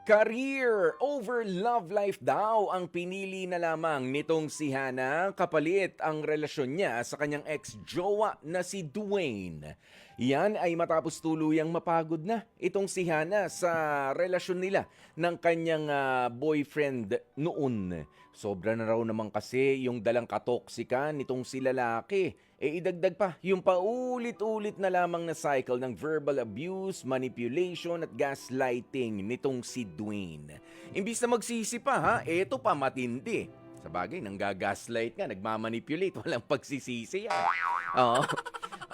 Career over love life daw ang pinili na lamang nitong si Hannah kapalit ang relasyon niya sa kanyang ex-jowa na si Dwayne. Yan ay matapos tuluyang mapagod na itong si Hannah sa relasyon nila ng kanyang boyfriend noon. Sobra na raw naman kasi yung dalang katoksikan nitong si lalaki. Idagdag pa yung paulit-ulit na lamang na cycle ng verbal abuse, manipulation at gaslighting nitong si Dwayne. Imbis na magsisi pa ha, eto pa matindi. Sa bagay, nanggagaslight nga, nagmamanipulate, walang pagsisisi yan. Oo.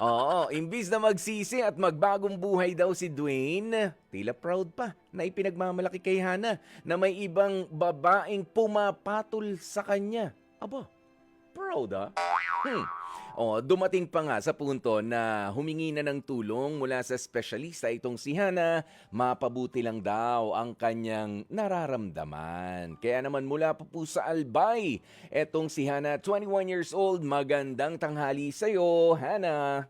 Oo, imbis na magsisi at magbagong buhay daw si Dwayne, tila proud pa na ipinagmamalaki kay Hannah na may ibang babaeng pumapatol sa kanya. Aba, proud ah. Dumating pa nga sa punto na humingi na ng tulong mula sa espesyalista itong si Hannah, mapabuti lang daw ang kanyang nararamdaman. Kaya naman mula pa po sa Albay, etong si Hannah, 21 years old, magandang tanghali sa'yo, Hannah.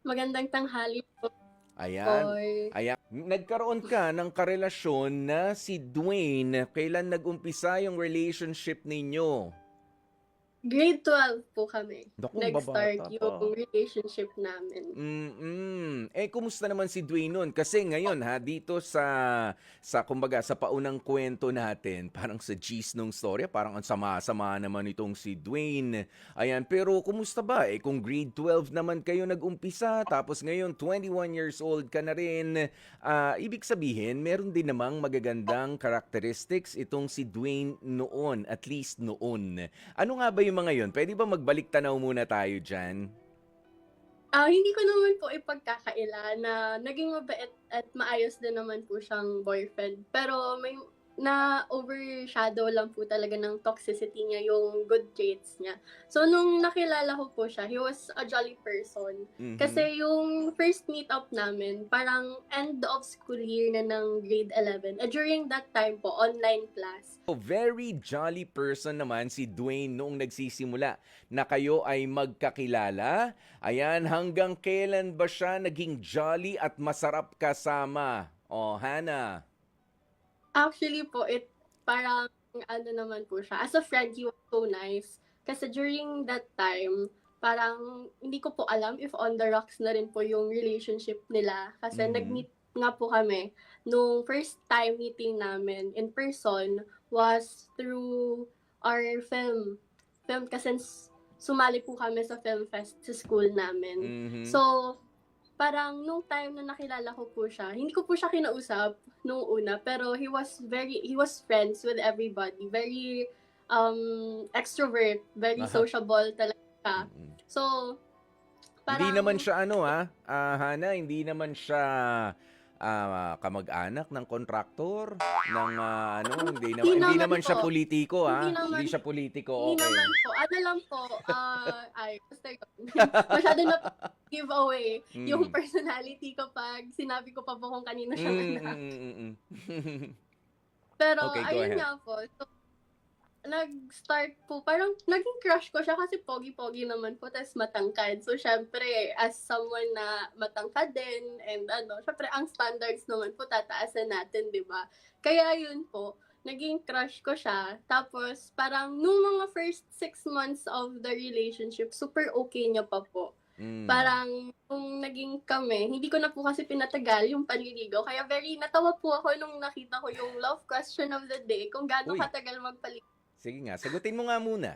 Magandang tanghali po, Ayan, boy. ayan. Nagkaroon ka ng karelasyon na si Dwayne. Kailan nag-umpisa yung relationship ninyo? Grade 12 po kami. Naku, Nag-start babata yung pa. relationship namin. Kumusta naman si Dwayne nun? Kasi ngayon ha, dito sa kumbaga, sa paunang kwento natin, parang sa gist nung storya, parang ang sama-sama naman itong si Dwayne. Ayan, pero kumusta ba? Kung grade 12 naman kayo nag-umpisa, tapos ngayon 21 years old ka na rin, ibig sabihin, meron din namang magagandang characteristics itong si Dwayne noon, at least noon. Ano nga ba yung mga yun? Pwede ba magbalik tanaw muna tayo dyan? Hindi ko naman po ipagkakaila na naging mabait at maayos din naman po siyang boyfriend. Pero may na-overshadow lang po talaga ng toxicity niya yung good traits niya. So, nung nakilala ko po siya, he was a jolly person. Mhm. Kasi yung first meet up namin, parang end of school year na ng grade 11. During that time po, online class. Very jolly person naman si Dwayne noong nagsisimula na kayo ay magkakilala. Ayan, hanggang kailan ba siya naging jolly at masarap kasama? Hannah. Actually po, parang ano naman po siya. As a friend, he was so nice. Kasi during that time, parang hindi ko po alam if on the rocks na rin po yung relationship nila. Kasi Mhm. nag-meet nga po kami. Nung first time meeting namin in person was through our film kasi sumali po kami sa film fest sa school namin. Mhm. So, parang nung time na nakilala ko po siya, hindi ko po siya kinausap nung una, pero he was friends with everybody. Very extrovert, very Aha. sociable talaga. Mm. So, Hindi naman parang siya ano Hannah, hindi naman siya kamag-anak ng kontraktor ng hindi hindi naman naman siya po, politiko hindi Hindi naman siya politiko, hindi okay. naman po. Ano lang po, basta yun. Masyado na give away yung Mm. personality ko pag sinabi ko pa po kung kanino siyang Mm, anak. mm, mm. Pero Okay, go ayun ahead. nga po, so nag-start po, parang naging crush ko siya kasi pogi-pogi naman po, tas matangkad. So, syempre, as someone na matangkad din, and syempre, ang standards naman po, tataasan natin, di ba? Kaya yun po, naging crush ko siya. Tapos, parang nung mga first 6 months of the relationship, super okay niya pa po. Hmm. Parang, nung naging kami, hindi ko na po kasi pinatagal yung panliligaw. Kaya very natawa po ako nung nakita ko yung love question of the day, kung gaano Uy, katagal magpaligaw. sige nga, sagutin mo nga muna.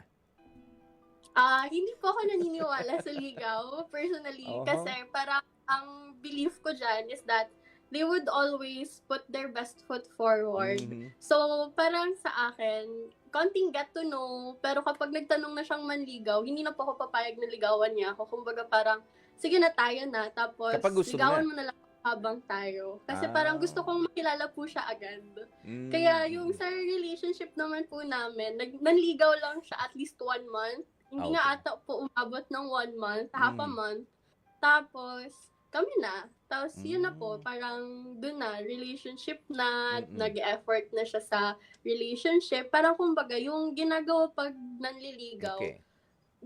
Hindi po ako naniniwala sa ligaw, personally, kasi Oho. parang ang belief ko diyan is that they would always put their best foot forward. Mhm. So, parang sa akin, konting get to know, pero kapag nagtanong na siyang manligaw, hindi na po ako papayag na ligawan niya ako. Kumbaga parang, sige na tayo na, Kapag tapos gusto mo ligawan na. mo na lang habang tayo. Kasi parang Ah. gusto kong makilala po siya agad. Mm, Kaya yung mm. sa relationship naman po namin, nanligaw lang siya at least 1 month. Hindi nga Okay. ata po umabot ng 1 month, half a Mhm. month. Tapos, kami na. Tapos, yun na po, Hmm. parang dun na, relationship na, Mm. nag-effort na siya sa relationship. Parang kumbaga, yung ginagawa pag nanliligaw, Okay.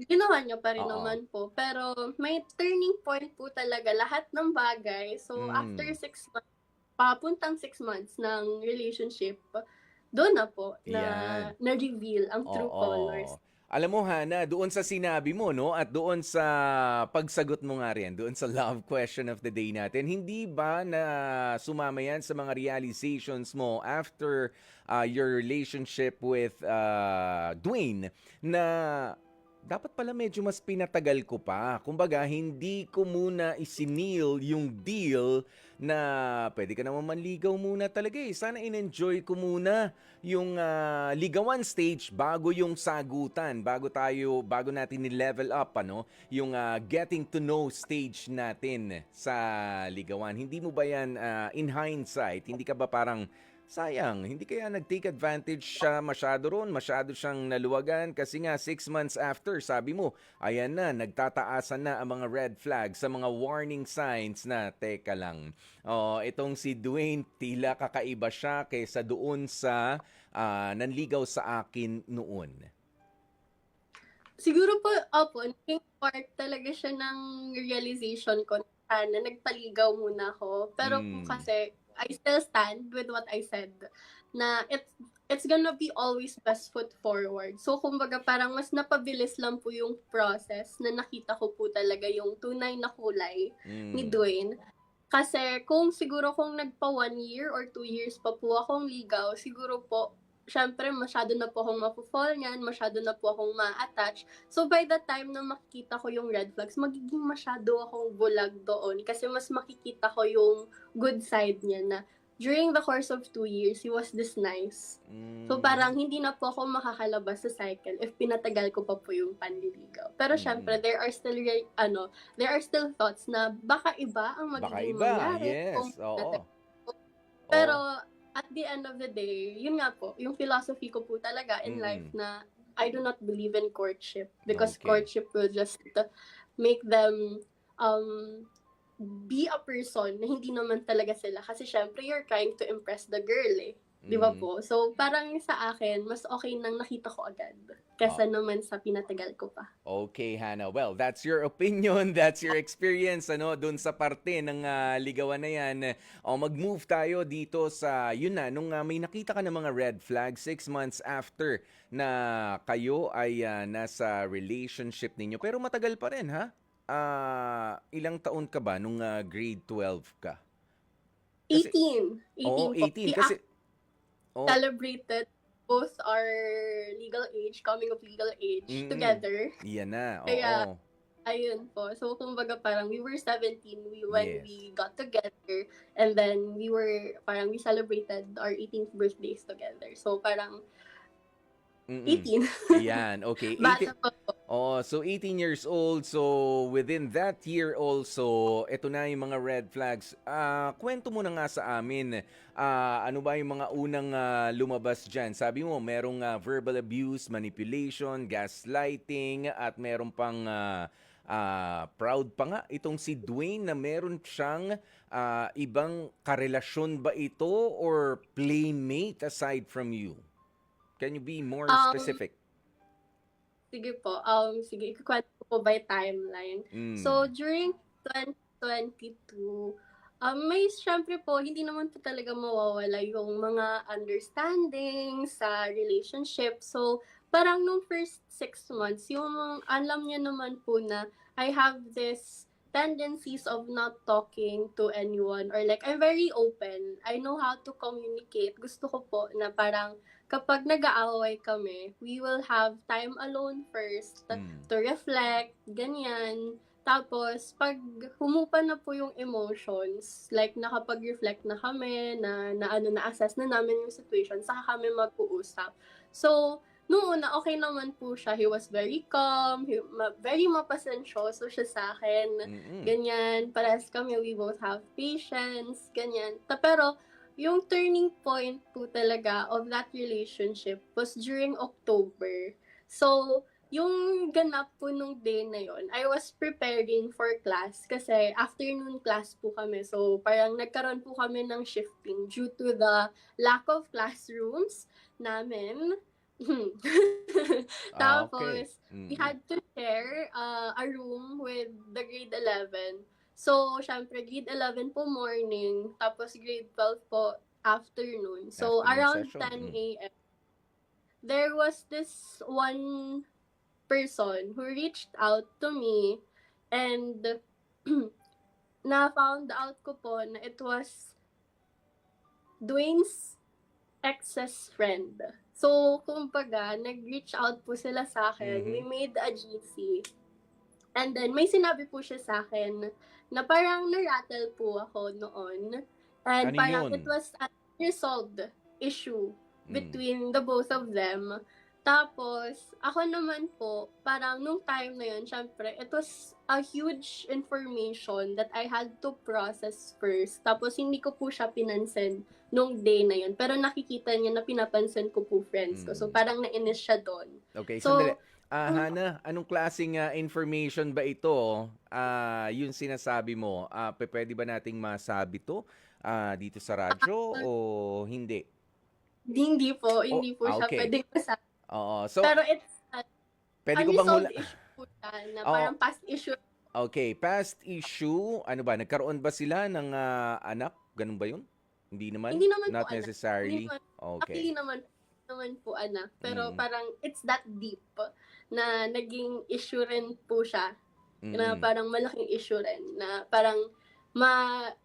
ginawa niya pa rin Oo. naman po. Pero may turning point po talaga lahat ng bagay. So, after Hmm. 6 months, papuntang 6 months ng relationship, doon na po Yan. na-reveal ang true colors. Oo. Alam mo, Hana, doon sa sinabi mo, no, at doon sa pagsagot mo nga rin, doon sa love question of the day natin, hindi ba na sumama yan sa mga realizations mo after your relationship with Dwayne na dapat pala medyo mas pinatagal ko pa. Kumbaga, hindi ko muna isinil yung deal na pwede ka naman manligaw muna talaga eh. Sana in-enjoy ko muna yung ligawan stage bago yung sagutan, bago natin ni-level up ano, yung getting to know stage natin sa ligawan. Hindi mo ba yan in hindsight, hindi ka ba parang sayang, hindi kaya nag-take advantage siya masyado ron, masyado siyang naluwagan kasi nga 6 months after, sabi mo, ayan na, nagtataasan na ang mga red flags sa mga warning signs na, teka lang, oh, itong si Dwayne, tila kakaiba siya kaysa doon sa nanligaw sa akin noon. Siguro po, opo, naging part talaga siya ng realization ko na nagpaligaw muna ako. Pero po Mm. kasi, I still stand with what I said na it's gonna be always best foot forward. So, kumbaga parang mas napabilis lang po yung process na nakita ko po talaga yung tunay na kulay ni Mm. Dwayne. Kasi siguro kung nagpa 1 year or 2 years pa po akong ligaw, siguro po, syempre masyado na po akong mapufall niyan, masyado na po akong ma-attach. So by the time na makikita ko yung red flags, magiging masyado akong bulag doon kasi mas makikita ko yung good side niya na during the course of 2 years, he was this nice. So parang hindi na po ako makakalabas sa cycle if pinatagal ko pa po yung panliligaw. Pero syempre, there are still thoughts na baka iba ang Baka magiging iba, mangyari kung yes, oo. pero Oo. at the end of the day, yun nga po, yung philosophy ko po talaga in life na I do not believe in courtship because Okay. courtship will just make them um be a person na hindi naman talaga sila. Kasi syempre, you're trying to impress the girl eh. Di ba po? So, parang sa akin, mas okay nang nakita ko agad kesa naman sa pinatagal ko pa. Okay, Hannah. Well, that's your opinion, that's your experience ano doon sa parte ng ligawan na 'yan. O mag-move tayo dito sa yun na nung may nakita ka ng mga red flags 6 months after na kayo ay nasa relationship ninyo. Pero matagal pa rin, ha? Ilang taon ka ba nung grade 12 ka? Kasi 18. 18 oo, po. 18 kasi Celebrated both our coming of legal age together. Yan na, Kaya, oo. ayun po. So, kumbaga parang we were 17 when Yes. we got together and then we celebrated our 18th birthdays together. So, parang 18. Yan, okay. 18, Bata pa po. oh, so 18 years old. So within that year also, ito na yung mga red flags. Kwento mo na nga sa amin. Ano ba yung mga unang lumabas dyan? Sabi mo, merong verbal abuse, manipulation, gaslighting, at meron pang proud pa nga itong si Dwayne na meron siyang ibang karelasyon ba ito or playmate aside from you? Can you be more specific? Sige po. Sige, ikukwento ko po by timeline. So, during 2022, may syempre po, hindi naman po talaga mawawala yung mga understanding sa relationship. So, parang nung first 6 months, yung alam niya naman po na I have this tendencies of not talking to anyone or like I'm very open. I know how to communicate. Gusto ko po na parang kapag nag-aaway kami, we will have time alone first to reflect, ganyan. Tapos, pag humupa na po yung emotions, like nakapag-reflect na kami, na-assess na namin yung situation, saka kami mag-uusap. So, noong una, okay naman po siya. He was very calm, very mapasensyoso siya sa akin. Ganyan, parehas kami, we both have patience, ganyan. Pero, yung turning point po talaga of that relationship was during October. So, yung ganap po nung day na yon, I was preparing for class kasi afternoon class po kami. So, parang nagkaroon po kami ng shifting due to the lack of classrooms namin. Tapos, we had to share a room with the grade 11. So, syempre, grade 11 po morning, tapos grade 12 po afternoon. So, Afternoon around session. 10 a.m., there was this one person who reached out to me and na-found out ko po na it was Dwayne's ex's friend. So, kumbaga, nag-reach out po sila sa akin. We Mhm. made a GC. And then, may sinabi po siya sa akin na parang narattle po ako noon. And Ano parang yun? it was a resolved issue Mm. between the both of them. Tapos, ako naman po, parang nung time na yun, syempre, it was a huge information that I had to process first. Tapos, hindi ko po siya pinansin nung day na yun. Pero nakikita niya na pinapansin ko po friends ko. So, parang nainis siya doon. Okay, sandali. So, Hana, anong klaseng information ba ito? Yung sinasabi mo, pwede ba nating masabi to dito sa radyo o hindi? hindi po, Oh, hindi po siya okay. pwedeng masabi. Oo. So, Pero it's pwede ko bang hula? unresolved issue po siya na Oo. parang past issue. Okay, past issue, ano ba, nagkaroon ba sila ng anak? Ganun ba yun? Hindi naman? Hindi naman Not po anak. necessarily? Hindi naman, Okay. actually naman po anak. Pero Mm. parang it's that deep na naging issue rin po siya. Na Mm. parang malaking issue rin. Na parang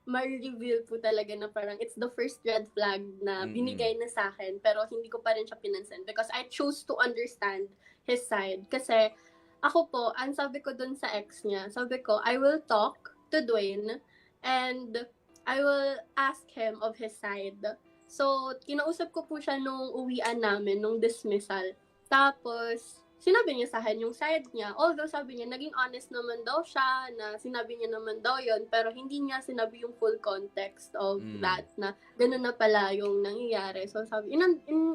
ma-reveal po talaga na parang it's the first red flag na binigay na sa akin pero hindi ko pa rin siya pinansin because I chose to understand his side. Kasi ako po, ang sabi ko dun sa ex niya, sabi ko, I will talk to Dwayne and I will ask him of his side. So, kinausap ko po siya nung uwian namin, nung dismissal. Tapos, sinabi niya sa akin yung side niya. Although sabi niya, naging honest naman daw siya, na sinabi niya naman daw yon pero hindi niya sinabi yung full context of that, na gano'n na pala yung nangyayari. So sabi,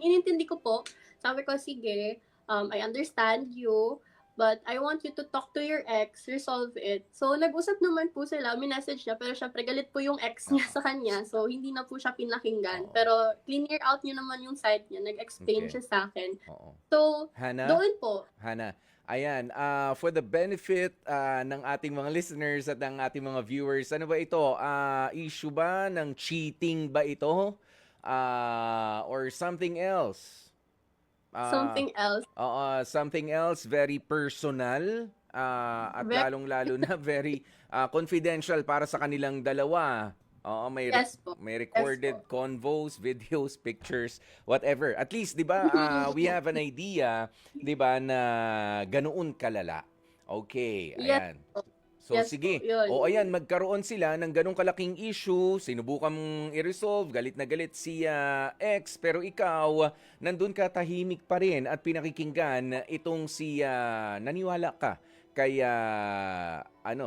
inintindi ko po, sabi ko, sige, I understand you, but I want you to talk to your ex, resolve it. So, nag-usap naman po sila, minessage niya, pero syempre galit po yung ex niya sa kanya, so hindi na po siya pinakinggan. Oo. Pero clear out niya naman yung side niya, nag-explain Okay. siya sa akin. Oo. So, Hana? doon po, Hana, ayan, for the benefit ng ating mga listeners at ng ating mga viewers, ano ba ito? Issue ba ng cheating ba ito? Or something else? something else. Something else, very personal, at Very- lalong-lalo na very confidential para sa kanilang dalawa. Oo, Yes po. may recorded convos, videos, pictures, whatever. At least, 'di ba, we have an idea, 'di ba, na ganoon kalala. Okay, Yes ayan. po. So Yes sige. po, yun. O ayan, magkaroon sila ng ganong kalaking issue, sinubukan mong i-resolve, galit na galit si ex, pero ikaw, nandun ka tahimik pa rin at pinakikinggan itong si, naniwala ka kay,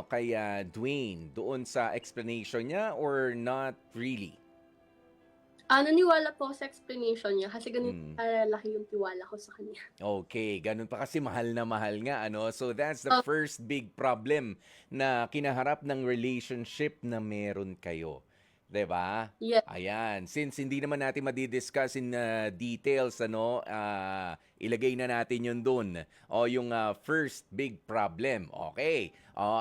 kay Dwayne doon sa explanation niya or not really? Naniwala po ako sa explanation niya kasi ganun kalaki yung tiwala ko sa kanya. Okay, ganun pa kasi mahal na mahal nga, ano? So that's the Oh. first big problem na kinaharap ng relationship na meron kayo. 'Di ba? Yes. Ayan, since hindi naman natin madidiscuss in details, ano, ilagay na natin yun doon. O yung first big problem. Okay,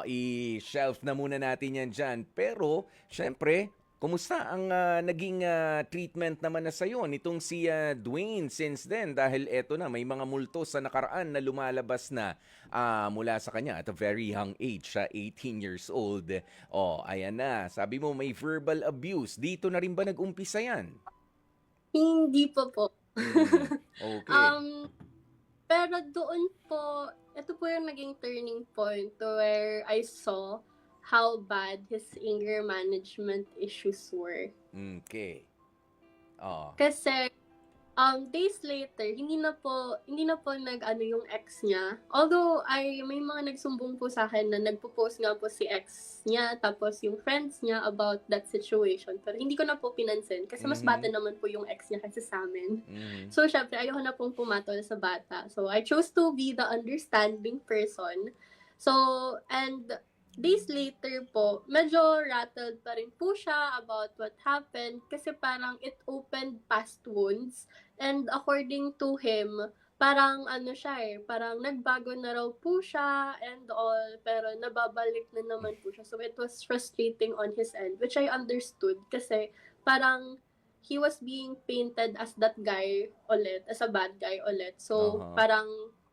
i-shelf na muna natin yan dyan. Pero, syempre, kumusta ang naging treatment naman na sa'yo nitong si Dwayne since then? Dahil eto na, may mga multo sa nakaraan na lumalabas na mula sa kanya at a very young age, 18 years old. Ayan na. Sabi mo may verbal abuse. Dito na rin ba nag-umpisa yan? Hindi po. Okay. Pero doon po, ito po yung naging turning point where I saw how bad his anger management issues were. Okay. Kasi days later, hindi na po nag-ano yung ex niya. Although may mga nagsumbong po sa akin na nagpo-post nga po si ex niya tapos yung friends niya about that situation. Pero hindi ko na po pinansin kasi mas bata naman po yung ex niya kasi sa amin. So syempre ayoko na pong pumatol sa bata. So I chose to be the understanding person. So and days later po, medyo rattled pa rin po siya about what happened kasi parang it opened past wounds. And according to him, parang ano siya, parang nagbago na raw po siya and all, pero nababalik na naman po siya. So, it was frustrating on his end, which I understood kasi parang he was being painted as that guy ulit, as a bad guy ulit. So, Uh-huh. parang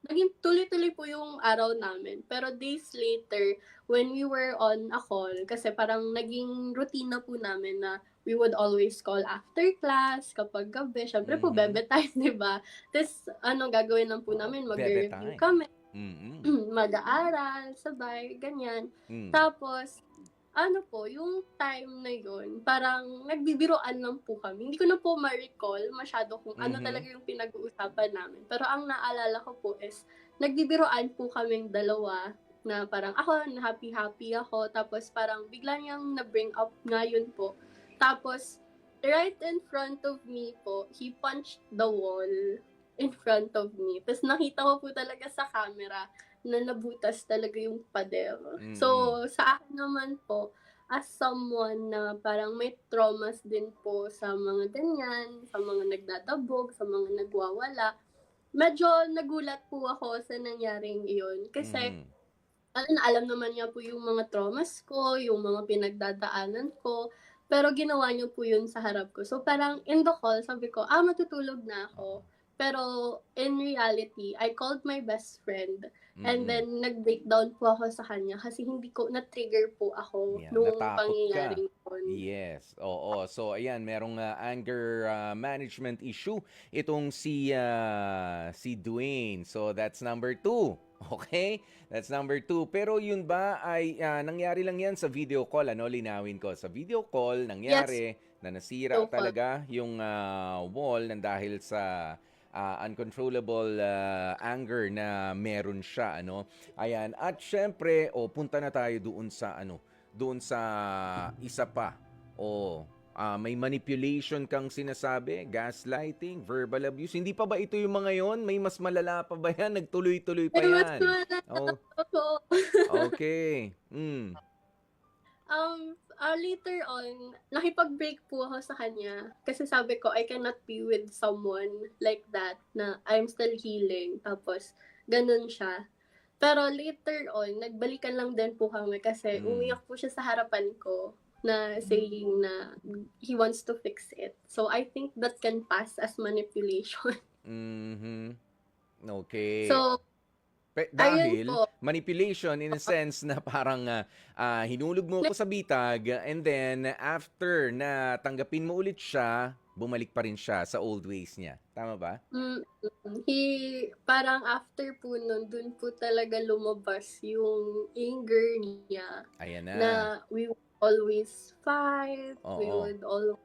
naging tuloy-tuloy po yung araw namin. Pero days later, when we were on a call, kasi parang naging routine na po namin na we would always call after class, kapag gabi. Syempre po, Mhm. bebe time, di ba? Tapos, gagawin lang po namin, Bebe magre-review time. kami, Mm. mag-aaral, sabay, ganyan. Mm. Tapos, yung time na yun, parang nagbibiroan lang po kami. Hindi ko na po ma-recall masyado kung ano Mhm. talaga yung pinag-uusapan namin. Pero ang naalala ko po is, nagbibiroan po kaming dalawa na parang ako, na happy-happy ako. Tapos parang bigla niyang na-bring up nga yun po. Tapos, right in front of me po, he punched the wall in front of me. Tapos nakita ko po talaga sa camera na nabutas talaga yung pader. Mm. So, sa akin naman po, as someone na parang may traumas din po sa mga ganyan, sa mga nagdadabog, sa mga nagwawala, medyo nagulat po ako sa nangyaring iyon. Kasi, Mhm. alam naman niya po yung mga traumas ko, yung mga pinagdadaanan ko, pero ginawa niya po yun sa harap ko. So, parang in the call, sabi ko, matutulog na Oo. ako. Pero in reality, I called my best friend and Mm. then nag-breakdown po ako sa kanya kasi hindi ko na-trigger po ako Yeah, nung natakot ka. pangyayaring yun. Yes, oo. So ayan, merong anger management issue itong si Dwayne. So that's number two. Okay? That's number two. Pero yun ba ay nangyari lang yan sa video call, ano? Linawin ko. Sa video call, Yes, nangyari na nasira so call. talaga yung wall ng dahil sa uncontrollable anger na meron siya, ano? Ayan. At syempre, punta na tayo doon sa isa pa. May manipulation kang sinasabi, gaslighting, verbal abuse. Hindi pa ba ito yung mga yon? May mas malala pa ba yan? Nagtuloy-tuloy pa Pero mas yan. wala Oh, ako. okay. Mm. Later on, nakipag-break po ako sa kanya. Kasi sabi ko, I cannot be with someone like that, na I'm still healing. Tapos, ganun siya. Pero later on, nagbalikan lang din po kami kasi Mm. umiyak po siya sa harapan ko na saying na he wants to fix it. So, I think that can pass as manipulation. Mhm. Okay. So, ayun Dahil po. manipulation in a sense na parang hinulog mo ko sa bitag and then after na tanggapin mo ulit siya, bumalik pa rin siya sa old ways niya. Tama ba? Mm, parang after po nun, dun po talaga lumabas yung anger niya Ayan na. na we would always fight, we Oo. would all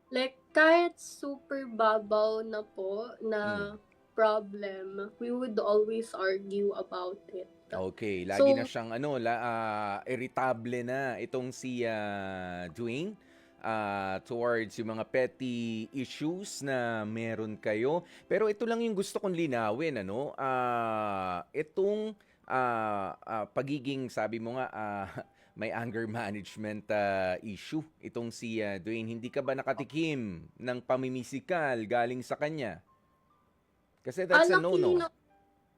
like kahit super babaw na po Mm. na problem, we would always argue about it. Okay, lagi na So, siyang irritable na itong si Dwayne towards yung mga petty issues na meron kayo. Pero ito lang yung gusto kong linawin, ano? Itong pagiging, sabi mo nga, may anger management issue. Itong si Dwayne, hindi ka ba nakatikim ng pamimisikal galing sa kanya? Kasi that's a luckily no-no. na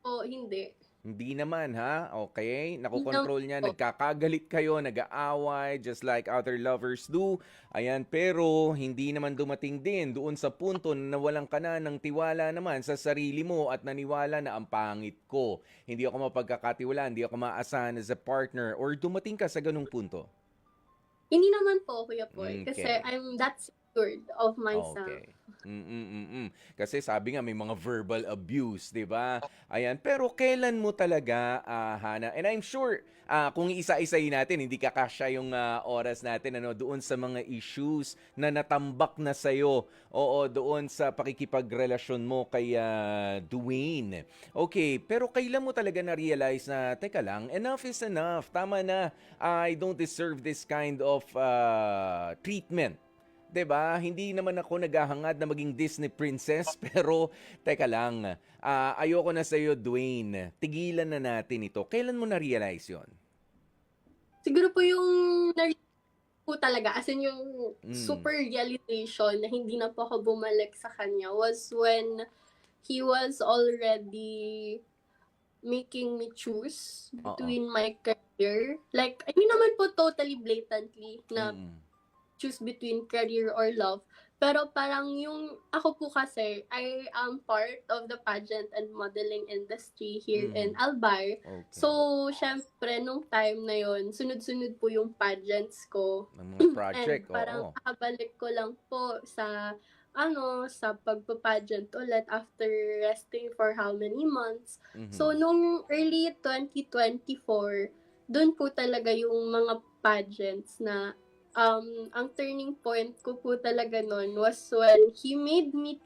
po, hindi. Hindi naman ha, okay? Hindi naman Nakokontrol niya, po. nagkakagalit kayo, nag-aaway, just like other lovers do. Ayan, pero hindi naman dumating din doon sa punto na nawalan ka na ng tiwala naman sa sarili mo at naniwala na ang pangit ko. Hindi ako mapagkakatiwalaan, hindi ako maasahan as a partner or dumating ka sa ganung punto. Hindi naman po, Kuya Poy, kasi Okay. I'm that secured of myself. Okay. Kasi sabi nga may mga verbal abuse, 'di ba? Ayan, pero kailan mo talaga Hana? And I'm sure kung isa-isahin natin hindi kakasya yung oras natin ano doon sa mga issues na natambak na sa Oo, doon sa pakikipagrelasyon mo kay Dwayne. Okay, pero kailan mo talaga na-realize na teka lang, enough is enough. Tama na. I don't deserve this kind of treatment. 'Di ba? Hindi naman ako naghahangad na maging Disney princess pero teka lang, ayoko na sa'yo, Dwayne. Tigilan na natin ito. Kailan mo na-realize 'yon? Siguro po yung po talaga, as in yung Mm. super realization na hindi na po ako bumalik sa kanya was when he was already making me choose Oo. between my career. Like, I mean naman po totally blatantly na Mm. choose between career or love. Pero parang yung, ako po kasi, I am part of the pageant and modeling industry here in Albay. Okay. So, syempre, nung time na yon sunod-sunod po yung pageants ko. Ng mga And project, parang oo. kakabalik ko lang po sa pagpa-pageant ulit after resting for how many months. So, nung early 2024, dun po talaga yung mga pageants na ang turning point ko po talaga nun was when he made me,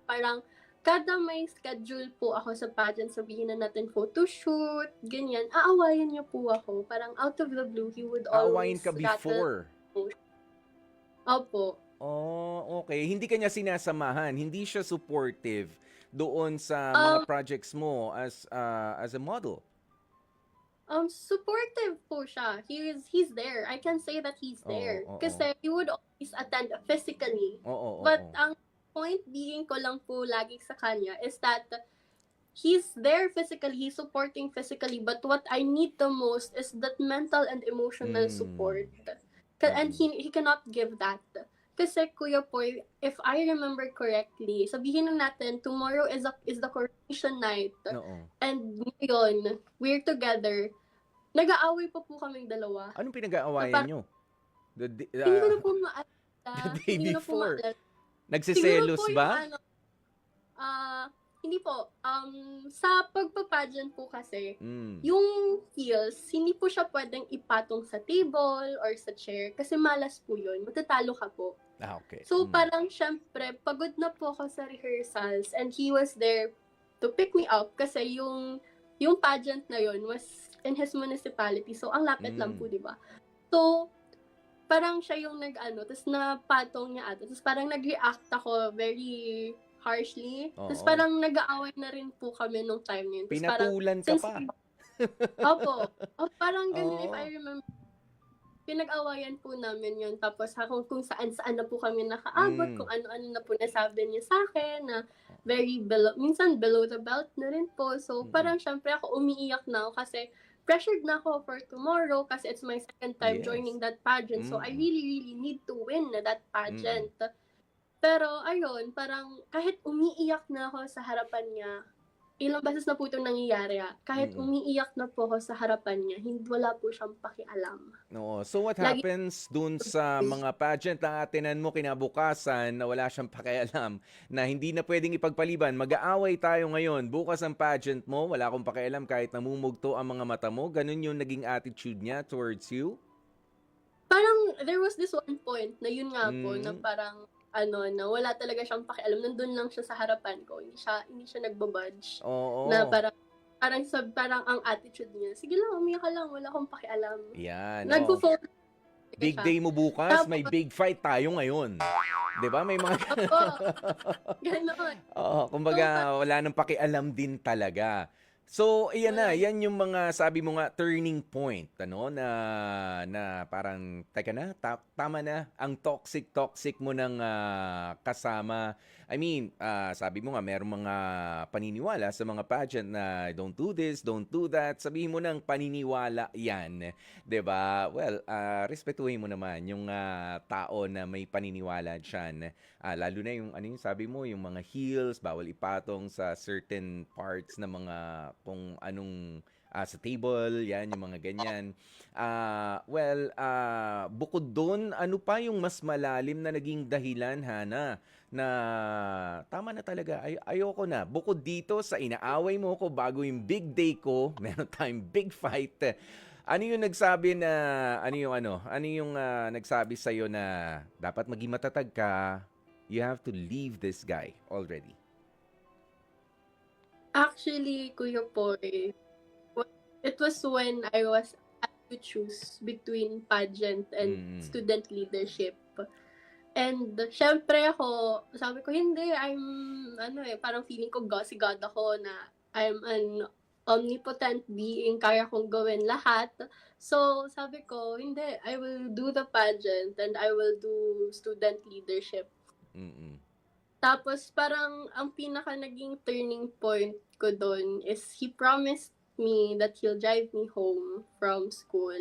parang kada may schedule po ako sa pageant, sabihin na natin photoshoot, ganyan, aawayan niya po ako. Parang out of the blue, he would Aawayin always ka before. Opo. Oh, okay. Hindi ka niya sinasamahan, hindi siya supportive doon sa Um, mga projects mo as a model. Supportive po siya. He's there. I can say that he's there. Oo. Kasi he would always attend physically. Oo. But ang point being ko lang po lagi sa kanya is that he's there physically, he's supporting physically, but what I need the most is that mental and emotional support. And he cannot give that. Kasi Kuya Poy, if I remember correctly, sabihin na natin, tomorrow is the coronation night. Oo. And ngayon, we're together. Nag-aaway pa po kaming dalawa. Anong pinag-aawayan nyo? Hindi ko na po maalala. the day Hindi ko na po before. maalala. Nagsiselos Siguro po ba? yung hindi po. Sa pagpa-pageant po kasi, yung heels, hindi po siya pwedeng ipatong sa table or sa chair kasi malas po yun. Matatalo ka po. Okay. So, parang syempre, pagod na po ako sa rehearsals and he was there to pick me up kasi yung pageant na yun was in his municipality. So, ang lapit lang po, di ba? So, parang siya yung tapos napatong niya ata. Tapos parang nag-react ako very harshly. Oo. Tapos parang nag-aaway na rin po kami nung time na yun. Tapos parang, Pinatulan ka pa. Opo. Parang ganun, if Oo. I remember, pinag-awayan po namin yun. Tapos kung saan-saan na po kami nakaabot, kung ano-ano na po nasabi niya sa akin, na very minsan below the belt na rin po. So, parang syempre ako umiiyak na ako kasi pressured na ako for tomorrow kasi it's my second time Yes. joining that pageant. So, I really, really need to win that pageant. Pero, ayun, parang kahit umiiyak na ako sa harapan niya, ilang beses na po itong nangyayari. Kahit umiiyak na po ako sa harapan niya, wala po siyang pakialam. No. So what happens dun sa mga pageant na atinan mo kinabukasan na wala siyang pakialam, na hindi na pwedeng ipagpaliban? Mag-aaway tayo ngayon. Bukas ang pageant mo, wala akong pakialam kahit namumugto ang mga mata mo. Ganun yung naging attitude niya towards you? Parang there was this one point na yun nga po, na parang na wala talaga siyang pakialam. Nandun lang siya sa harapan ko. Hindi siya nagbabudge. Oo. Na parang ang attitude niya, sige lang, umiyak ka lang, wala akong pakialam. Yan. Nagpo-focus Big siya. day mo bukas, Tapos, may big fight tayo ngayon. 'Di ba? May mga Opo. Ganon. kumbaga wala nang pakialam din talaga. So, iyan na, yan yung mga sabi mo nga turning point, na parang teka na, tama na ang toxic mo ng kasama. I mean, sabi mo nga merong mga paniniwala sa mga pageant na don't do this, don't do that. Sabihin mo ng paniniwala yan, 'di ba? Well, respetuhin mo naman yung tao na may paniniwala diyan. Lalo na yung sabi mo, yung mga heels, bawal ipatong sa certain parts na mga kung anong sa table, yan, yung mga ganyan. Bukod doon, ano pa yung mas malalim na naging dahilan, Hana, na tama na talaga, ayoko na. Bukod dito sa inaaway mo ko bago yung big day ko, meron tayong big fight. Ano yung nagsabi na, ano yung nagsabi sa'yo na dapat maging matatag ka, you have to leave this guy already? Actually, Kuya Poy, it was when I was asked to choose between pageant and student leadership. And syempre ako, sabi ko, hindi, parang feeling ko si God ako na I'm an omnipotent being, kaya kong gawin lahat. So, sabi ko, hindi, I will do the pageant and I will do student leadership. Tapos parang ang pinaka naging turning point ko dun is he promised me that he'll drive me home from school.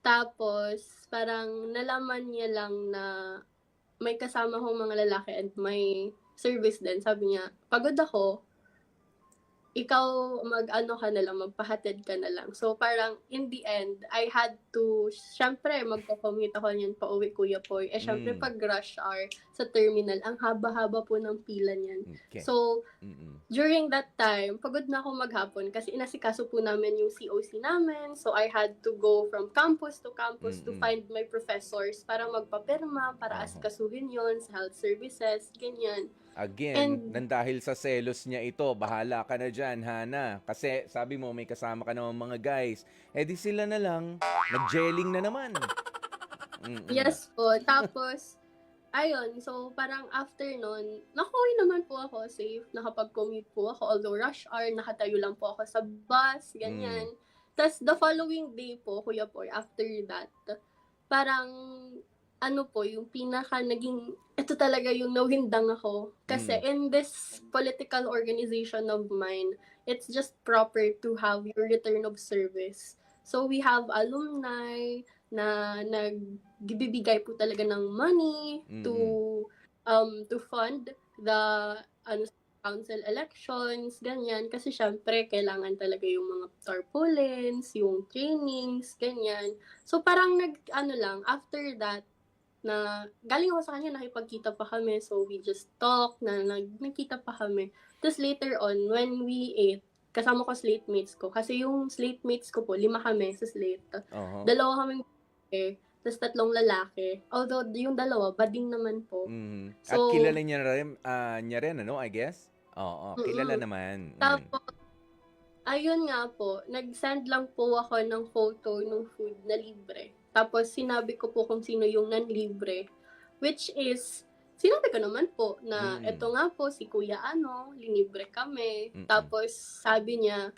Tapos parang nalaman niya lang na may kasama akong mga lalaki and may service din. Sabi niya, pagod ako, ikaw mag-ano ka na lang, magpahatid ka na lang. So parang in the end, I had to, syempre magko-commute ako niyan pa uwi Kuya Poy. Syempre Mm. pag rush hour sa terminal, ang haba-haba po ng pila niyan. Okay. So Mm-mm. during that time, pagod na ako maghapon kasi inasikaso po namin yung COC namin. So I had to go from campus to campus to Mm-mm. find my professors para magpapirma, para Aha. asikasuhin yon sa health services, ganyan. Again, And nang dahil sa selos niya ito, bahala ka na dyan, Hana. Kasi sabi mo, may kasama ka naman mga guys. Eh di sila na lang, nag-gelling na naman. Mm-mm. yes po, tapos ayun, so parang after nun, nakauwi naman po ako safe, nakapag-commute po ako, although rush hour, nakatayo lang po ako sa bus, ganyan. Tapos the following day po, Kuya Poy, after that, parang ano po, yung pinaka naging, ito talaga yung nawindang ako. Kasi in this political organization of mine, it's just proper to have your return of service. So we have alumni na nagbibigay po talaga ng money to fund the ano council elections, ganyan. Kasi syempre, kailangan talaga yung mga tarpaulins, yung trainings, ganyan. So parang ano lang, after that, na galing ako sa kanya, nakipagkita pa kami. So we just talk, nagkita pa kami. Tapos later on, when we ate, kasama ko slate mates ko. Kasi yung slate mates ko po, 5 kami sa slate. Uh-huh. 2 kaming babae, tapos 3 lalaki. Although yung 2, bading naman po. At So, kilala niya rin, ano, I guess? Oo, kilala naman. tapos, ayun nga po, nag-send lang po ako ng photo ng food na libre. Tapos, sinabi ko po kung sino yung nanlibre. Which is, sinabi ko naman po na eto nga po, si Kuya linibre kami. Tapos, sabi niya,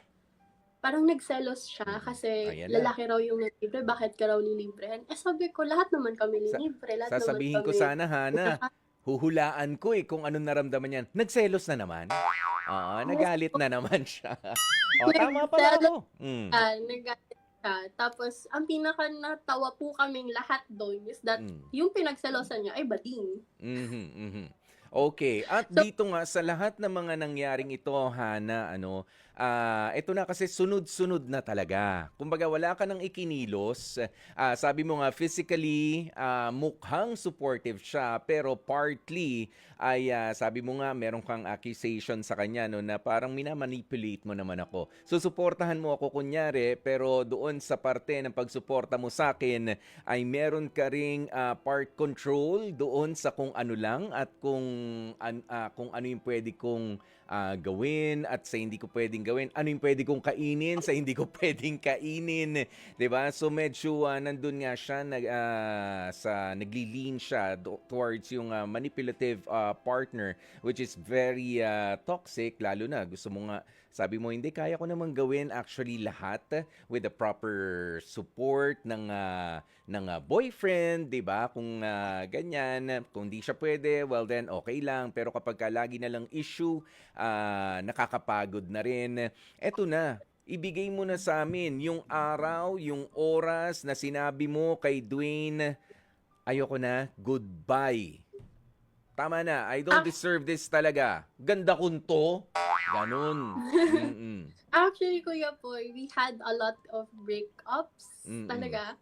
parang nagselos siya kasi Ayan na. lalaki raw yung nanlibre, bakit ka raw lilibrehan? Sabi ko, lahat naman kami linibre. Lahat Sasabihin naman ko kami. sana, Hana, huhulaan ko kung anong naramdaman niyan. Nagselos na naman. Oo, nagalit na naman siya. Tama pala ako. Nagalit siya. Tapos, ang pinaka natawa po kaming lahat doon is that yung pinagselosan niya ay bading. Okay, at dito nga sa lahat ng mga nangyaring ito, Hana, ito na kasi sunod-sunod na talaga. Kumbaga wala ka nang ikinilos. Sabi mo nga physically mukhang supportive siya, pero partly ay sabi mo nga meron kang accusation sa kanya na parang minamanipulate mo naman ako. So suportahan mo ako kunyari, pero doon sa parte ng pagsuporta mo sa akin ay meron ka ring part control doon sa kung ano lang at kung ano yung pwede kong gawin at sa hindi ko pwedeng gawin, ano yung pwede kong kainin sa hindi ko pwedeng kainin, 'di ba? So medyo nandun nga siya nagli-lean siya towards yung manipulative partner, which is very toxic, lalo na gusto mo nga, sabi mo, hindi, kaya ko namang gawin actually lahat with the proper support ng boyfriend, 'di ba? Kung ganyan, kung di siya pwede, well then okay lang, pero kapag lagi na lang issue, nakakapagod na rin. Eto na, ibigay mo na sa amin yung araw, yung oras na sinabi mo kay Dwayne, ayoko na, goodbye. Tama na, I don't deserve this talaga. Ganda kong to. Ganun. Actually, Kuya Poy, we had a lot of breakups talaga.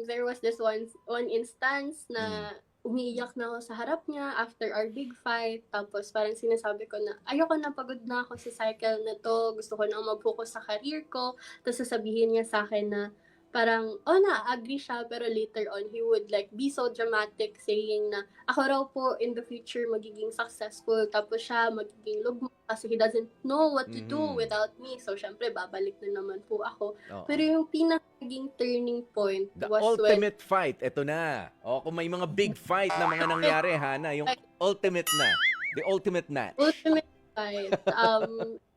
There was this one instance na umiiyak na ako sa harap niya after our big fight. Tapos parang sinasabi ko na, ayoko na, pagod na ako sa cycle na to. Gusto ko na mag-focus sa career ko. Tapos sasabihin niya sa akin na, parang, agree siya, pero later on, he would like be so dramatic saying na, ako raw po in the future magiging successful, tapos siya magiging lugmok kasi he doesn't know what to do without me. So, syempre, babalik na naman po ako. Pero yung pinakaging turning point The was ultimate fight, eto na. Kung may mga big fight na mga nangyari, Hana, yung ultimate na. The ultimate match. Ultimate fight.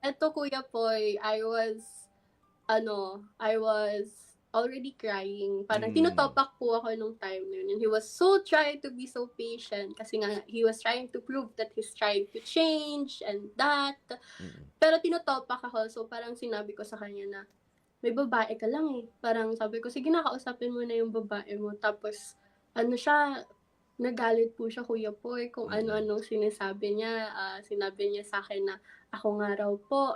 Eto, Kuya Poy, I was already crying. Parang Mm. tinutopak po ako nung time na yun. And he was so trying to be so patient kasi nga he was trying to prove that he's trying to change and that. Mm. Pero tinutopak ako. So parang sinabi ko sa kanya na may babae ka lang eh. Parang sabi ko, sige na, kausapin mo na yung babae mo. Tapos ano siya, nagalit po siya, Kuya Poy, kung Mm. ano-anong sinasabi niya. Sinabi niya sa akin na ako nga raw po,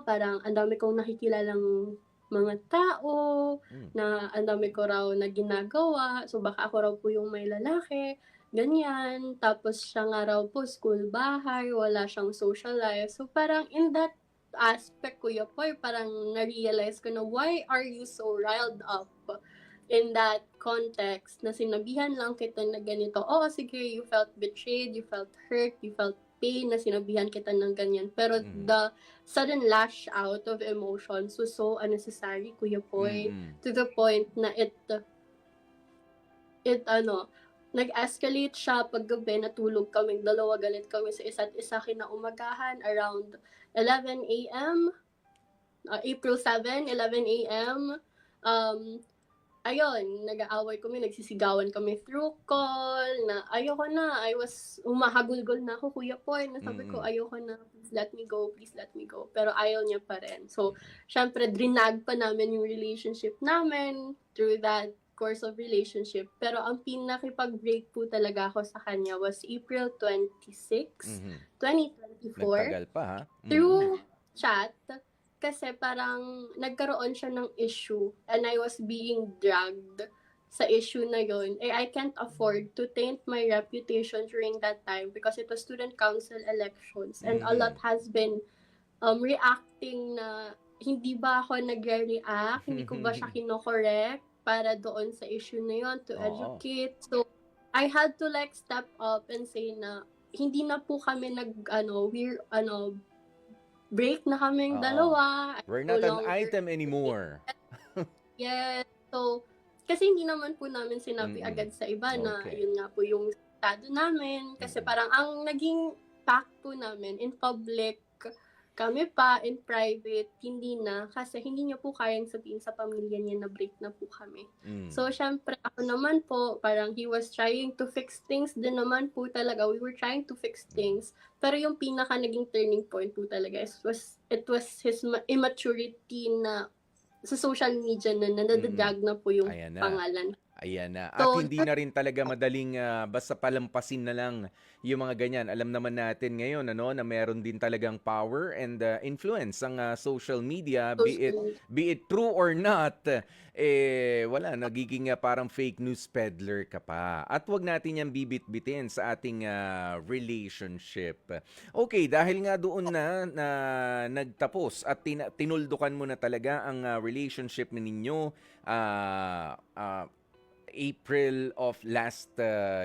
parang ang dami kong nakikilalang mga tao, Mm. na ang dami ko raw na ginagawa, so baka ako raw po yung may lalaki, ganyan. Tapos siya nga raw po, school bahay, wala siyang social life. So parang in that aspect, Kuya Poy, parang na-realize ko na why are you so riled up in that context na sinabihan lang kita na ganito, oh sige, you felt betrayed, you felt hurt, you felt pain na sinabihan kita ng ganyan. Pero Mhm. the sudden lash out of emotions was so unnecessary, Kuya Poy, Mm. to the point na nag-escalate siya paggabi, natulog kaming dalawa, galit kami sa isa't isa kinaumagahan around 11 a.m. April 7, 11 a.m. Ayun, nag-aaway kami, nagsisigawan kami through call, na ayoko na, humahagulgol na ako, Kuya Poy, na sabi ko, Mm. ayoko na, please let me go, please let me go. Pero ayaw niya pa rin. So, syempre, drinag pa namin yung relationship namin through that course of relationship. Pero ang pinakipag-break po talaga ako sa kanya was April 26, Mhm. 2024, Nagtagal pa ha? through chat. Kasi parang nagkaroon siya ng issue and I was being dragged sa issue na yun. I can't afford to taint my reputation during that time because it was student council elections and a lot has been reacting na hindi ba ako nagre-react, hindi ko ba siya kino-correct para doon sa issue na yun to Oo. educate. So, I had to step up and say na hindi na po kami break na kaming Oo. dalawa. We're No not an longer- item anymore. Yes. So, kasi hindi naman po namin sinabi Mm-mm. agad sa iba na Okay. yun nga po yung estado namin. Kasi Mm-mm. parang ang naging pact po namin in public, kami pa in private, hindi na. Kasi hindi niya po kayang sabihin sa pamilya niya na break na po kami. Mm. So, syempre, ako naman po, parang he was trying to fix things din naman po talaga. We were trying to fix things. Pero yung pinaka naging turning point po talaga it was his immaturity na sa social media na nadadrag na po yung Ayan na. pangalan. Ayan na. At So, hindi na rin talaga madaling basta palampasin na lang yung mga ganyan. Alam naman natin ngayon na meron din talagang power and influence ang social media, be it true or not, wala, nagiging parang fake news peddler ka pa. At wag natin yan bibit-bitin sa ating relationship. Okay, dahil nga doon na nagtapos at tinuldukan mo na talaga ang relationship ninyo, April of last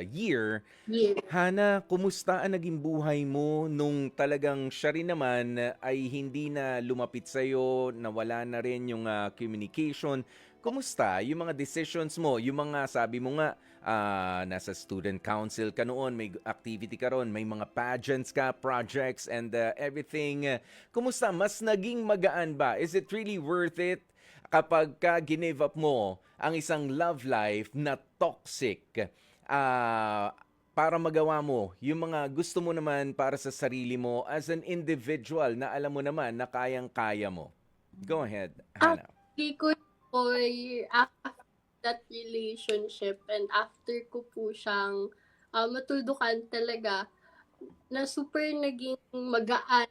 year. yeah. Hana, kumusta ang naging buhay mo nung talagang siya rin naman ay hindi na lumapit sa'yo, nawala na rin yung communication? Kumusta yung mga decisions mo? Yung mga sabi mo nga, nasa student council ka noon, may activity ka ron, may mga pageants ka, projects, and everything. Kumusta? Mas naging magaan ba? Is it really worth it kapag ka give up mo ang isang love life na toxic para magawa mo yung mga gusto mo naman para sa sarili mo as an individual na alam mo naman na kayang-kaya mo? Go ahead, Hannah. Actually, ko after that relationship and after ko po siyang matuldukan talaga, na super naging magaan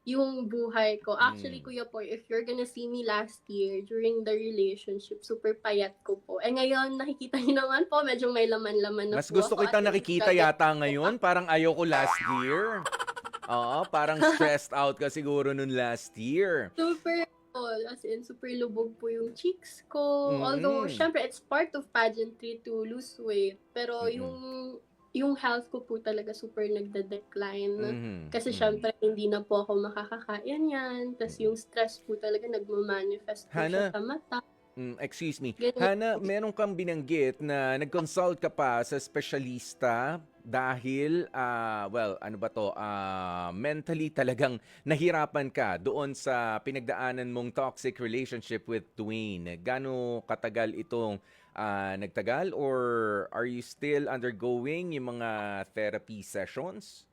yung buhay ko. Actually, Kuya Poy, if you're gonna see me last year during the relationship, super payat ko po. Eh ngayon, nakikita niyo naman po, medyo may laman-laman na Mas po gusto ako. kitang At nakikita yata ngayon. Parang ayoko last year. Oo, parang stressed out ka siguro nun last year. Super, as in, super lubog po yung cheeks ko. Although, syempre, it's part of pageantry to lose weight. Pero yung health ko po talaga super nagde-decline. Kasi syempre, hindi na po ako makakakain yan. Tapos yung stress po talaga nagmamanifest po siya sa mata. Excuse me. Ganun. Hana, meron kang binanggit na nag-consult ka pa sa espesyalista dahil, well, ano ba 'to, mentally talagang nahirapan ka doon sa pinagdaanan mong toxic relationship with Dwayne. Gaano katagal itong, nagtagal or are you still undergoing yung mga therapy sessions?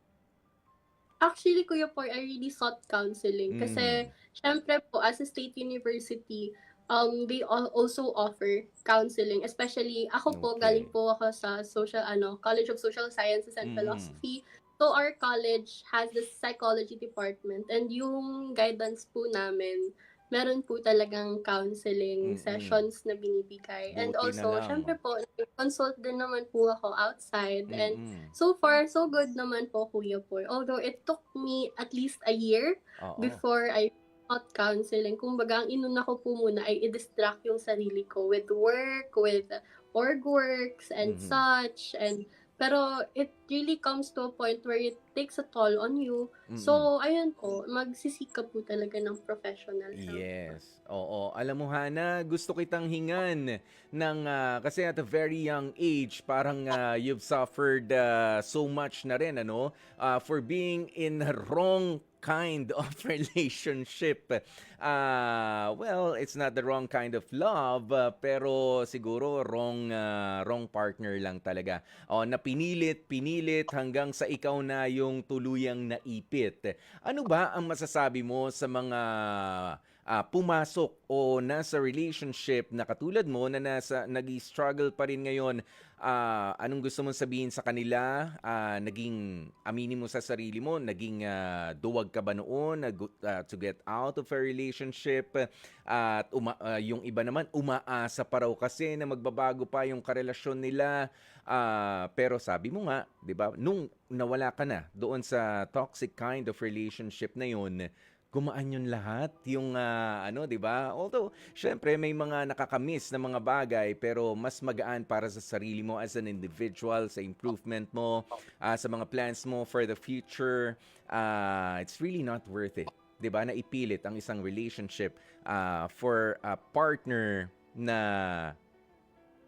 Actually, Kuya Poy, I really sought counseling kasi Hmm, syempre po as a state university, they also offer counseling. Especially ako po, galing okey. po ako sa College of Social Sciences and Mm, Philosophy. So our college has the psychology department and yung guidance po namin, meron po talagang counseling mm. sessions na binibigay. And Buti na also, lang. syempre po, consult din naman po ako outside and Mm, so far, so good naman po, Kuya Poy. Although it took me at least a year oo. before I sought counseling. Kumbaga, ang inuna ko po muna ay i-distract yung sarili ko with work, with org works, and Mhm, such. Pero it really comes to a point where it takes a toll on you. mm. So, ayun po, magsisik ka po talaga ng professional help. Yes, oo. Alam mo Hana, gusto kitang hingan ng kasi at a very young age, parang you've suffered so much na rin ano, for being in a wrong kind of relationship. Well, it's not the wrong kind of love, pero siguro wrong partner lang talaga. Oh, na pinilit hanggang sa ikaw na yung tuluyang naipit. Ano ba ang masasabi mo sa mga pumasok o nasa relationship na katulad mo na nag-struggle pa rin ngayon? Anong gusto mong sabihin sa kanila? Naging aminin mo sa sarili mo, naging duwag ka ba noon to get out of a relationship? At yung iba naman, umaasa pa raw kasi na magbabago pa yung karelasyon nila. Pero sabi mo nga, 'di ba, nung nawala ka na doon sa toxic kind of relationship na yun, gumaan yun lahat, yung ano, 'di ba? Although, syempre may mga nakakamiss na mga bagay, pero mas magaan para sa sarili mo as an individual, sa improvement mo, sa mga plans mo for the future. It's really not worth it, 'di ba? Na ipilit ang isang relationship for a partner na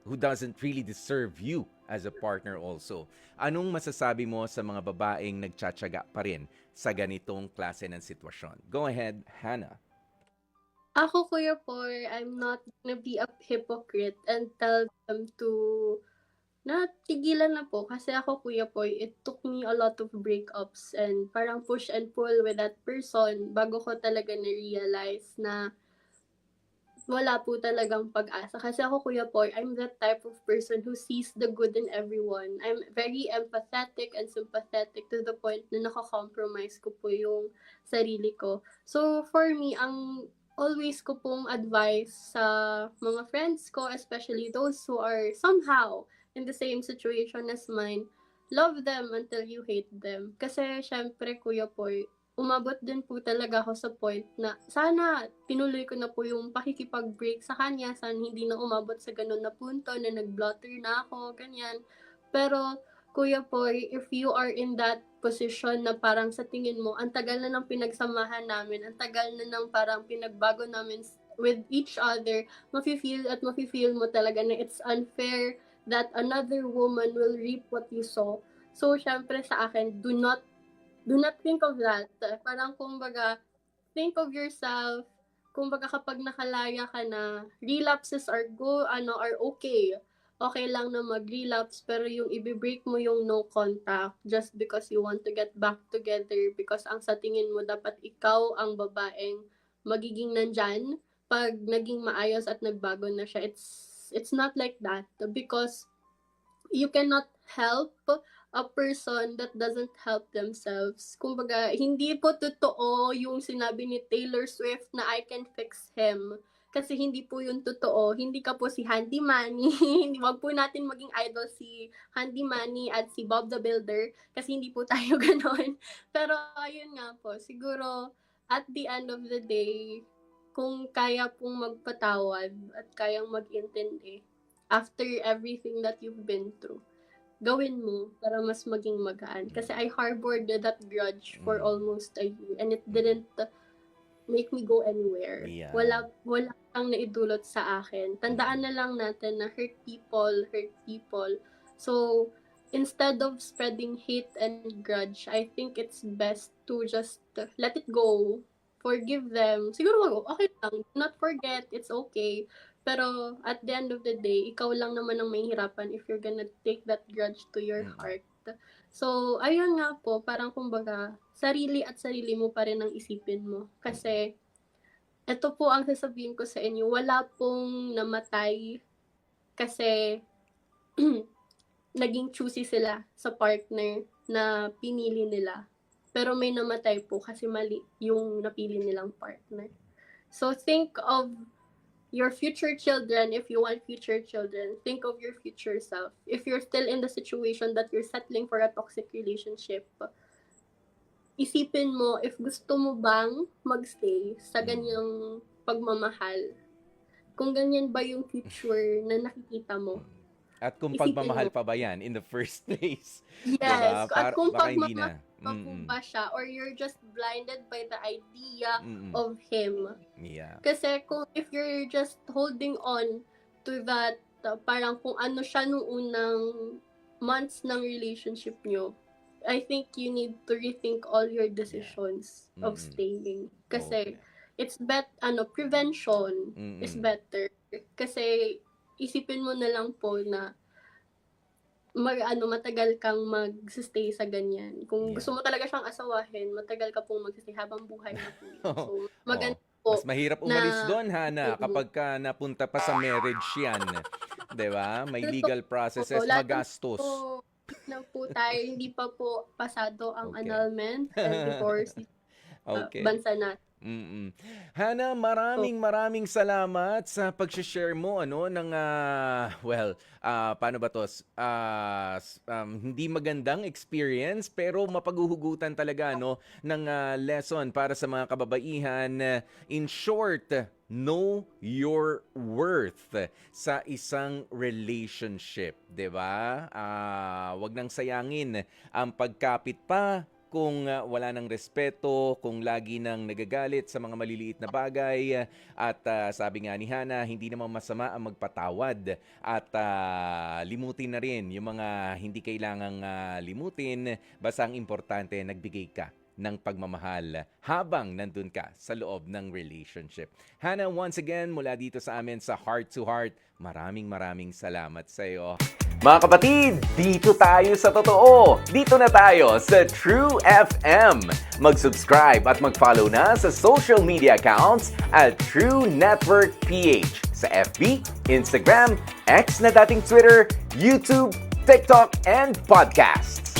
who doesn't really deserve you as a partner also. Anong masasabi mo sa mga babaeng nagtsatsaga pa rin sa ganitong klase ng sitwasyon? Go ahead, Hannah. Ako, Kuya Poy, I'm not gonna be a hypocrite and tell them to na tigilan na po kasi ako, Kuya Poy, it took me a lot of breakups and parang push and pull with that person bago ko talaga na-realize na wala po talagang pag-asa. Kasi ako, Kuya Poy, I'm that type of person who sees the good in everyone. I'm very empathetic and sympathetic to the point na nakakompromise ko po yung sarili ko. So, for me, ang always ko pong advice sa mga friends ko, especially those who are somehow in the same situation as mine, love them until you hate them. Kasi, syempre, Kuya Poy, umabot din po talaga ako sa point na sana tinuloy ko na po yung pakikipag-break sa kanya, sana hindi na umabot sa gano'n na punto na nag-blotter na ako, ganyan. Pero Kuya Poy, if you are in that position na parang sa tingin mo, ang tagal na ng pinagsamahan namin, ang tagal na ng parang pinagbago namin with each other, mafe-feel mo talaga na it's unfair that another woman will reap what you sow. So, syempre sa akin, do not think of that. Parang kumbaga, think of yourself. Kumbaga kapag nakalaya ka na, relapses are okay. Okay lang na mag-relapse, pero yung i-break mo yung no contact just because you want to get back together because ang sa tingin mo dapat ikaw ang babaeng magiging nandyan pag naging maayos at nagbago na siya. It's not like that because you cannot help a person that doesn't help themselves. Kumbaga, hindi po totoo yung sinabi ni Taylor Swift na I can fix him. Kasi hindi po yun totoo. Hindi ka po si Handy Manny. Wag po natin maging idol si Handy Manny at si Bob the Builder kasi hindi po tayo ganon. Pero ayun nga po, siguro at the end of the day, kung kaya pong magpatawad at kayang mag-intindi, after everything that you've been through, gawin mo para mas maging magaan. Kasi I harbored that grudge for Mm, almost a year and it mm. didn't make me go anywhere. Yeah. Wala kang naidulot sa akin. Mm, Tandaan na lang natin na hurt people, hurt people. So, instead of spreading hate and grudge, I think it's best to just let it go. Forgive them. Siguro, okay lang. Do not forget. It's okay. Pero at the end of the day, ikaw lang naman ang mahihirapan if you're gonna take that grudge to your Mm. heart. So, ayun nga po, parang kumbaga, sarili at sarili mo pa rin ang isipin mo. Kasi, ito po ang sasabihin ko sa inyo, wala pong namatay kasi naging choosy sila sa partner na pinili nila. Pero may namatay po kasi mali yung napili nilang partner. So think of your future children if you want future children. Think of your future self. If you're still in the situation that you're settling for a toxic relationship, isipin mo if gusto mo bang magstay sa ganyang pagmamahal. Kung ganyan ba yung future na nakikita mo. At kung Isipin pagmamahal mo. pa ba yan in the first place? Yes. At kung Baka hindi pagmamahal na. pa po ba siya or you're just blinded by the idea Mm-mm. of him. Yeah. Kasi kung if you're just holding on to that, parang kung ano siya nung unang months ng relationship nyo, I think you need to rethink all your decisions of Mm-mm. staying. Okay. Kasi it's prevention is Mm-mm. better. Kasi isipin mo na lang po na matagal kang mag-stay sa ganyan. Kung Yeah. gusto mo talaga siyang asawahin, matagal ka pong mag-stay habang buhay na po yun. So, maganda Mas po mahirap umalis na doon, Hana, kapag ka napunta pa sa marriage yan. 'Di ba? May legal processes, lalo magastos. po na po tayo, hindi pa po pasado ang Okay. annulment and divorce Okay. bansa natin. Mm-mm. Hana, maraming salamat sa pag-share mo ng paano ba 'to? Hindi magandang experience pero mapaghuhugutan talaga ng lesson para sa mga kababaihan. In short, know your worth sa isang relationship, 'di ba? Wag nang sayangin ang pagkapit pa kung wala ng respeto, kung lagi nang nagagalit sa mga maliliit na bagay. At sabi nga ni Hana, hindi naman masama ang magpatawad. At limutin na rin yung mga hindi kailangang limutin. Basta ang importante, nagbigay ka ng pagmamahal habang nandun ka sa loob ng relationship. Hana, once again, mula dito sa amin sa Heart to Heart, maraming salamat sa iyo. Mga kapatid, dito tayo sa totoo. Dito na tayo sa True FM. Mag-subscribe at mag-follow na sa social media accounts at True Network PH sa FB, Instagram, X na dating Twitter, YouTube, TikTok, and podcasts.